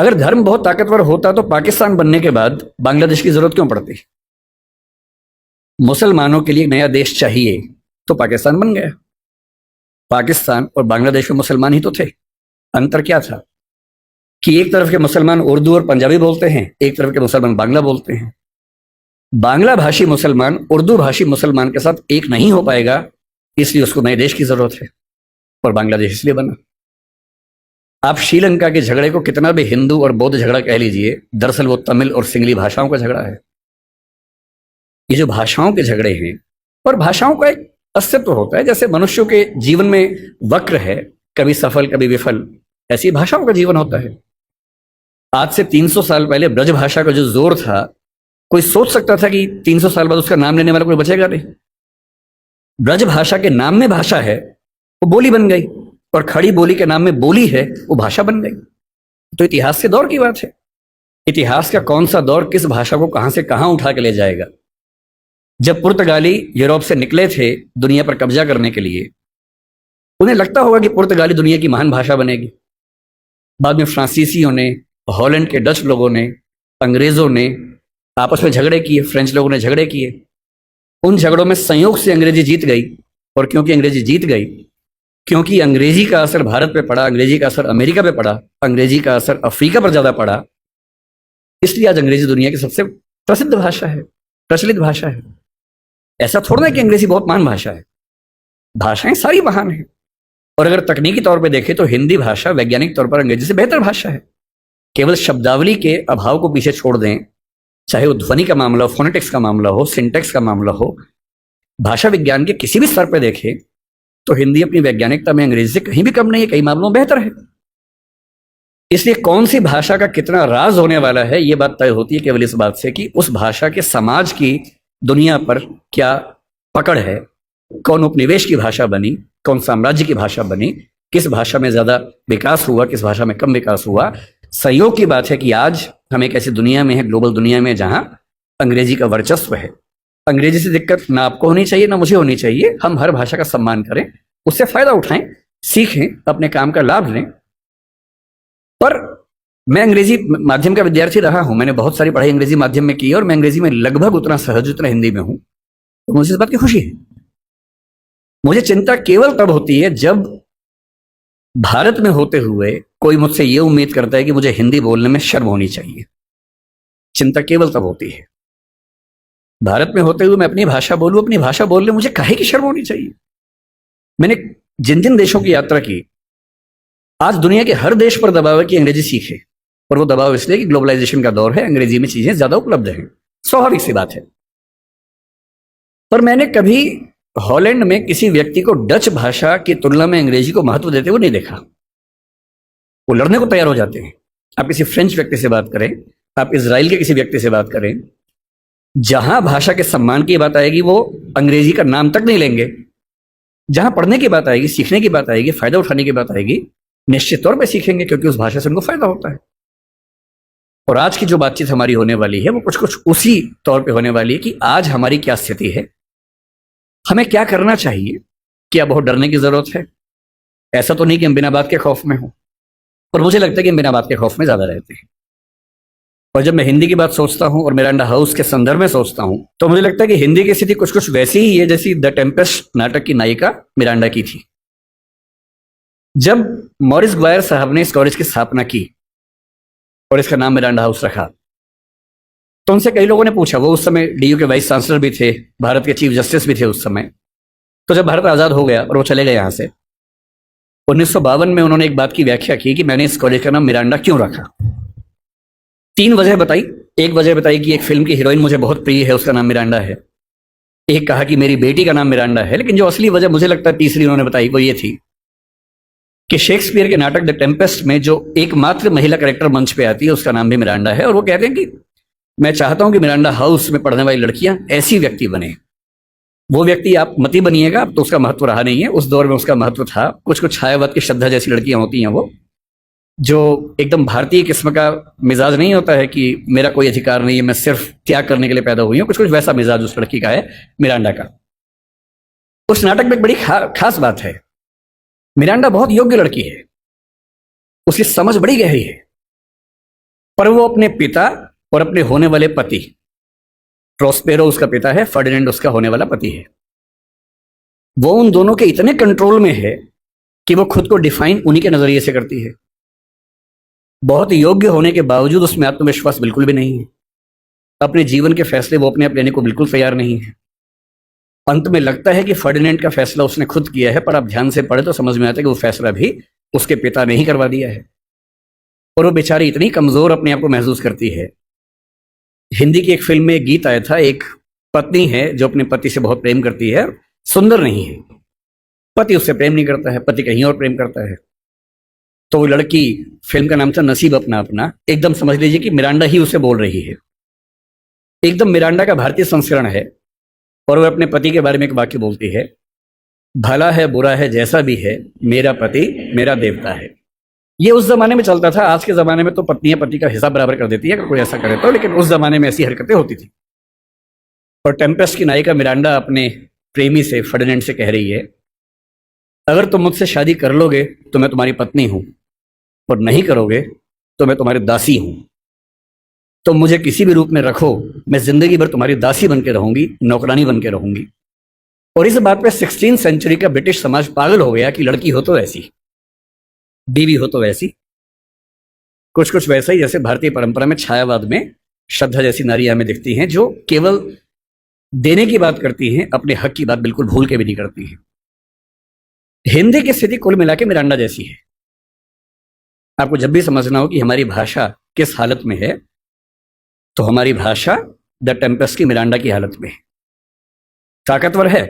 अगर धर्म बहुत ताकतवर होता तो पाकिस्तान बनने के बाद बांग्लादेश की जरूरत क्यों पड़ती? मुसलमानों के लिए नया देश चाहिए तो पाकिस्तान बन गया। पाकिस्तान और बांग्लादेश में मुसलमान ही तो थे। अंतर क्या था कि एक तरफ के मुसलमान उर्दू और पंजाबी बोलते हैं, एक तरफ के मुसलमान बांग्ला बोलते हैं। बांग्ला भाषी मुसलमान उर्दू भाषी मुसलमान के साथ एक नहीं हो पाएगा, इसलिए उसको नए देश की जरूरत है और बांग्लादेश इसलिए बना। आप श्रीलंका के झगड़े को कितना भी हिंदू और बौद्ध झगड़ा कह लीजिए, दरअसल वो तमिल और सिंगली भाषाओं का झगड़ा है। ये जो भाषाओं के झगड़े हैं, और भाषाओं का एक अस्तित्व होता है, जैसे मनुष्यों के जीवन में वक्र है, कभी सफल कभी विफल, ऐसी भाषाओं का जीवन होता है। आज से 300 साल पहले ब्रज भाषा का जो जोर था, कोई सोच सकता था कि 300 साल बाद उसका नाम लेने वाला कोई बचेगा नहीं। ब्रज भाषा के नाम में भाषा है, वो बोली बन गई, और खड़ी बोली के नाम में बोली है, वो भाषा बन गई। तो इतिहास के दौर की बात है। इतिहास का कौन सा दौर किस भाषा को कहां से कहां उठा के ले जाएगा। जब पुर्तगाली यूरोप से निकले थे दुनिया पर कब्जा करने के लिए, उन्हें लगता होगा कि पुर्तगाली दुनिया की महान भाषा बनेगी। बाद में फ्रांसीसियों ने, हॉलैंड के डच लोगों ने, अंग्रेजों ने आपस में झगड़े किए, फ्रेंच लोगों ने झगड़े किए। उन झगड़ों में संयोग से अंग्रेजी जीत गई, और क्योंकि अंग्रेजी जीत गई, क्योंकि अंग्रेजी का असर भारत पे पड़ा, अंग्रेजी का असर अमेरिका पे पड़ा, अंग्रेजी का असर अफ्रीका पर ज्यादा पड़ा, इसलिए आज अंग्रेजी दुनिया की सबसे प्रसिद्ध भाषा है, प्रचलित भाषा है। ऐसा थोड़ा है कि अंग्रेजी बहुत महान भाषा है, भाषाएं सारी महान है। और अगर तकनीकी तौर पे देखें तो हिंदी भाषा वैज्ञानिक तौर पर अंग्रेजी से बेहतर भाषा है। केवल शब्दावली के अभाव को पीछे छोड़ दें, चाहे वो ध्वनि का मामला हो, फोनेटिक्स का मामला हो, सिंटेक्स का मामला हो, भाषा विज्ञान के किसी भी स्तर पर देखें तो हिंदी अपनी वैज्ञानिकता में अंग्रेजी से कहीं भी कम नहीं है, कई मामलों में बेहतर है। इसलिए कौन सी भाषा का कितना राज होने वाला है, यह बात तय होती है केवल इस बात से कि उस भाषा के समाज की दुनिया पर क्या पकड़ है, कौन उपनिवेश की भाषा बनी, कौन साम्राज्य की भाषा बनी, किस भाषा में ज्यादा विकास हुआ, किस भाषा में कम विकास हुआ। संयोग की बात है कि आज हम एक ऐसी दुनिया में है, ग्लोबल दुनिया में, जहां अंग्रेजी का वर्चस्व है। अंग्रेजी से दिक्कत ना आपको होनी चाहिए ना मुझे होनी चाहिए। हम हर भाषा का सम्मान करें, उससे फायदा उठाएं, सीखें, अपने काम का लाभ लें। पर मैं अंग्रेजी माध्यम का विद्यार्थी रहा हूं, मैंने बहुत सारी पढ़ाई अंग्रेजी माध्यम में की है, और मैं अंग्रेजी में लगभग उतना सहज उतना हिंदी में हूं, तो मुझे इस बात की खुशी है। मुझे चिंता केवल तब होती है जब भारत में होते हुए कोई मुझसे यह उम्मीद करता है कि मुझे हिंदी बोलने में शर्म होनी चाहिए। चिंता केवल तब होती है। भारत में होते हुए मैं अपनी भाषा बोलूं, अपनी भाषा बोलने मुझे काहे की शर्म होनी चाहिए। मैंने जिन जिन देशों की यात्रा की, आज दुनिया के हर देश पर दबाव है कि अंग्रेजी सीखे, और वो दबाव इसलिए कि ग्लोबलाइजेशन का दौर है, अंग्रेजी में चीजें ज्यादा उपलब्ध हैं, स्वाभाविक सी बात है। पर मैंने कभी हॉलैंड में किसी व्यक्ति को डच भाषा की तुलना में अंग्रेजी को महत्व देते हुए नहीं देखा। वो लड़ने को तैयार हो जाते हैं। आप किसी फ्रेंच व्यक्ति से बात करें, आप इजराइल के किसी व्यक्ति से बात करें, जहां भाषा के सम्मान की बात आएगी वो अंग्रेजी का नाम तक नहीं लेंगे। जहां पढ़ने की बात आएगी, सीखने की बात आएगी, फायदा उठाने की बात आएगी, निश्चित तौर पर सीखेंगे, क्योंकि उस भाषा से उनको फायदा होता है। और आज की जो बातचीत हमारी होने वाली है वो कुछ कुछ उसी तौर पे होने वाली है कि आज हमारी क्या स्थिति है, हमें क्या करना चाहिए, क्या बहुत डरने की जरूरत है। ऐसा तो नहीं कि हम बिना बात के खौफ में हों, और मुझे लगता है कि हम बिना बात के खौफ में ज्यादा रहते हैं। और जब मैं हिंदी की बात सोचता हूं और मिरांडा हाउस के संदर्भ में सोचता हूं, तो मुझे लगता है कि हिंदी की स्थिति कुछ कुछ वैसी ही है जैसी द टेम्पेस्ट नाटक की नायिका मिरांडा की थी। जब मॉरिस ग्वायर साहब ने इस कॉलेज की स्थापना की और इसका नाम मिरांडा हाउस रखा, तो उनसे कई लोगों ने पूछा, वो उस समय डीयू के वाइस चांसलर भी थे, भारत के चीफ जस्टिस भी थे उस समय। तो जब भारत आजाद हो गया और वो चले गए यहां से, 1952 में उन्होंने एक बात की व्याख्या की कि मैंने इस कॉलेज का नाम मिरांडा क्यों रखा। 3 वजह बताई। एक वजह बताई कि एक फिल्म की हीरोइन मुझे बहुत प्रिय है, उसका नाम मिरांडा है। एक कहा कि मेरी बेटी का नाम मिरांडा है। लेकिन जो असली वजह मुझे लगता है तीसरी उन्होंने बताई, वो ये थी कि शेक्सपियर के नाटक द टेम्पेस्ट में जो एकमात्र महिला कैरेक्टर मंच पे आती है उसका नाम भी मिरांडा है। और वो कहते हैं कि मैं चाहता हूं कि मिरांडा हाउस में पढ़ने वाली लड़कियां ऐसी व्यक्ति बने। वो व्यक्ति आप मती बनिएगा, अब तो उसका महत्व रहा नहीं है, उस दौर में उसका महत्व था। कुछ कुछ छायावाद की श्रद्धा जैसी लड़कियां होती हैं, वो जो एकदम भारतीय किस्म का मिजाज नहीं होता है कि मेरा कोई अधिकार नहीं है, मैं सिर्फ त्याग करने के लिए पैदा हुई हूं। कुछ कुछ वैसा मिजाज उस लड़की का है, मिरांडा का। उस नाटक में एक बड़ी खास बात है, मिरांडा बहुत योग्य लड़की है, उसकी समझ बड़ी गहरी है। पर वो अपने पिता और अपने होने वाले पति, प्रोस्पेरो उसका पिता है, फर्डिनेंड उसका होने वाला पति है, वो उन दोनों के इतने कंट्रोल में है कि वो खुद को डिफाइन उन्हीं के नजरिए से करती है। बहुत योग्य होने के बावजूद उसमें आत्मविश्वास बिल्कुल भी नहीं है। अपने जीवन के फैसले वो अपने आप लेने को बिल्कुल तैयार नहीं है। अंत में लगता है कि फर्डिनेंड का फैसला उसने खुद किया है, पर आप ध्यान से पढ़े तो समझ में आता है कि वो फैसला भी उसके पिता ने ही करवा दिया है। और वो बेचारी इतनी कमजोर अपने आप को महसूस करती है। हिंदी की एक फिल्म में एक गीत आया था, एक पत्नी है जो अपने पति से बहुत प्रेम करती है, सुंदर नहीं है, पति उससे प्रेम नहीं करता है, पति कहीं और प्रेम करता है। तो वो लड़की, फिल्म का नाम था नसीब अपना अपना, एकदम समझ लीजिए कि मिरांडा ही उसे बोल रही है, एकदम मिरांडा का भारतीय संस्करण है। और वो अपने पति के बारे में एक वाक्य बोलती है, भला है बुरा है जैसा भी है, मेरा पति मेरा देवता है। ये उस जमाने में चलता था, आज के जमाने में तो पत्नियां पति का हिसाब बराबर कर देती है अगर कोई ऐसा करे तो, लेकिन उस जमाने में ऐसी हरकतें होती थी। और टेम्पेस्ट की नायिका मिरांडा अपने प्रेमी से, फर्डिनेंड से कह रही है, अगर तुम मुझसे शादी कर लोगे तो मैं तुम्हारी पत्नी हूं, और नहीं करोगे तो मैं तुम्हारी दासी हूं। तुम मुझे किसी भी रूप में रखो, मैं जिंदगी भर तुम्हारी दासी बन के रहूंगी, नौकरानी बन के रहूंगी। और इस बात पे 16वीं सेंचुरी का ब्रिटिश समाज पागल हो गया कि लड़की हो तो ऐसी, बीवी हो तो वैसी। कुछ कुछ वैसा ही जैसे भारतीय परंपरा में छायावाद में श्रद्धा जैसी नारियां हमें दिखती हैं, जो केवल देने की बात करती हैं, अपने हक की बात बिल्कुल भूल के भी नहीं करती हैं। हिंदी की स्थिति कुल मिला के मिरांडा जैसी है। आपको जब भी समझना हो कि हमारी भाषा किस हालत में है, तो हमारी भाषा द टेम्पेस्ट की मिरांडा की हालत में है। ताकतवर है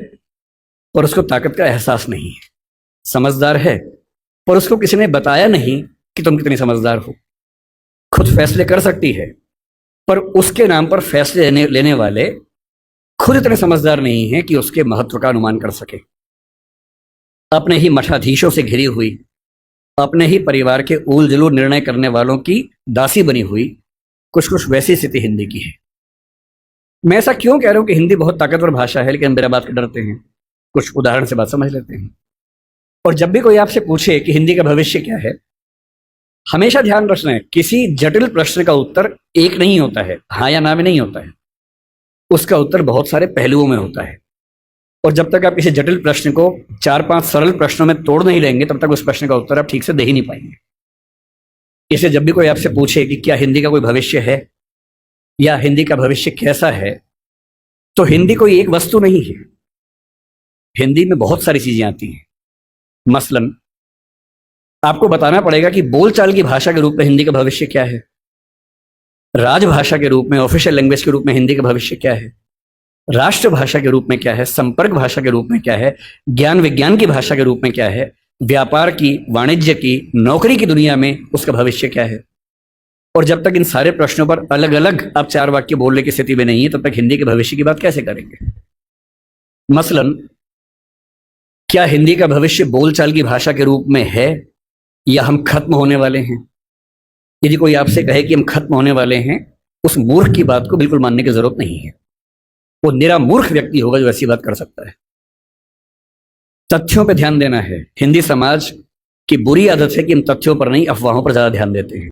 पर उसको ताकत का एहसास नहीं है, समझदार है पर उसको किसी ने बताया नहीं कि तुम कितनी समझदार हो। खुद फैसले कर सकती है पर उसके नाम पर फैसले लेने वाले खुद इतने समझदार नहीं हैं कि उसके महत्व का अनुमान कर सके। अपने ही मठाधीशों से घिरी हुई, अपने ही परिवार के ऊल जुलूल निर्णय करने वालों की दासी बनी हुई, कुछ कुछ वैसी स्थिति हिंदी की है। मैं ऐसा क्यों कह रहा हूं कि हिंदी बहुत ताकतवर भाषा है, लेकिन मेरा बात के डरते हैं। कुछ उदाहरण से बात समझ लेते हैं। और जब भी कोई आपसे पूछे कि हिंदी का भविष्य क्या है, हमेशा ध्यान रखना है, किसी जटिल प्रश्न का उत्तर एक नहीं होता है, हाँ या ना में नहीं होता है। उसका उत्तर बहुत सारे पहलुओं में होता है। और जब तक आप किसी जटिल प्रश्न को 4-5 सरल प्रश्नों में तोड़ नहीं लेंगे, तब तक उस प्रश्न का उत्तर आप ठीक से दे ही नहीं पाएंगे। इसलिए जब भी कोई आपसे पूछे कि क्या हिंदी का कोई भविष्य है या हिंदी का भविष्य कैसा है, तो हिंदी कोई एक वस्तु नहीं है। हिंदी में बहुत सारी चीजें आती हैं। मसलन आपको बताना पड़ेगा कि बोलचाल की भाषा के रूप में हिंदी का भविष्य क्या है, राजभाषा के रूप में, ऑफिशियल लैंग्वेज के रूप में हिंदी का भविष्य क्या है, राष्ट्रभाषा के रूप में क्या है, संपर्क भाषा के रूप में क्या है, ज्ञान विज्ञान की भाषा के रूप में क्या है, व्यापार की, वाणिज्य की, नौकरी की दुनिया में उसका भविष्य क्या है। और जब तक इन सारे प्रश्नों पर अलग अलग आप 4 वाक्य बोलने की स्थिति में नहीं है, तब तक हिंदी के भविष्य की बात कैसे करेंगे। मसलन क्या हिंदी का भविष्य बोलचाल की भाषा के रूप में है या हम खत्म होने वाले हैं। यदि कोई आपसे कहे कि हम खत्म होने वाले हैं, उस मूर्ख की बात को बिल्कुल मानने की जरूरत नहीं है। वो निरा मूर्ख व्यक्ति होगा जो ऐसी बात कर सकता है। तथ्यों पर ध्यान देना है। हिंदी समाज की बुरी आदत है कि हम तथ्यों पर नहीं, अफवाहों पर ज्यादा ध्यान देते हैं।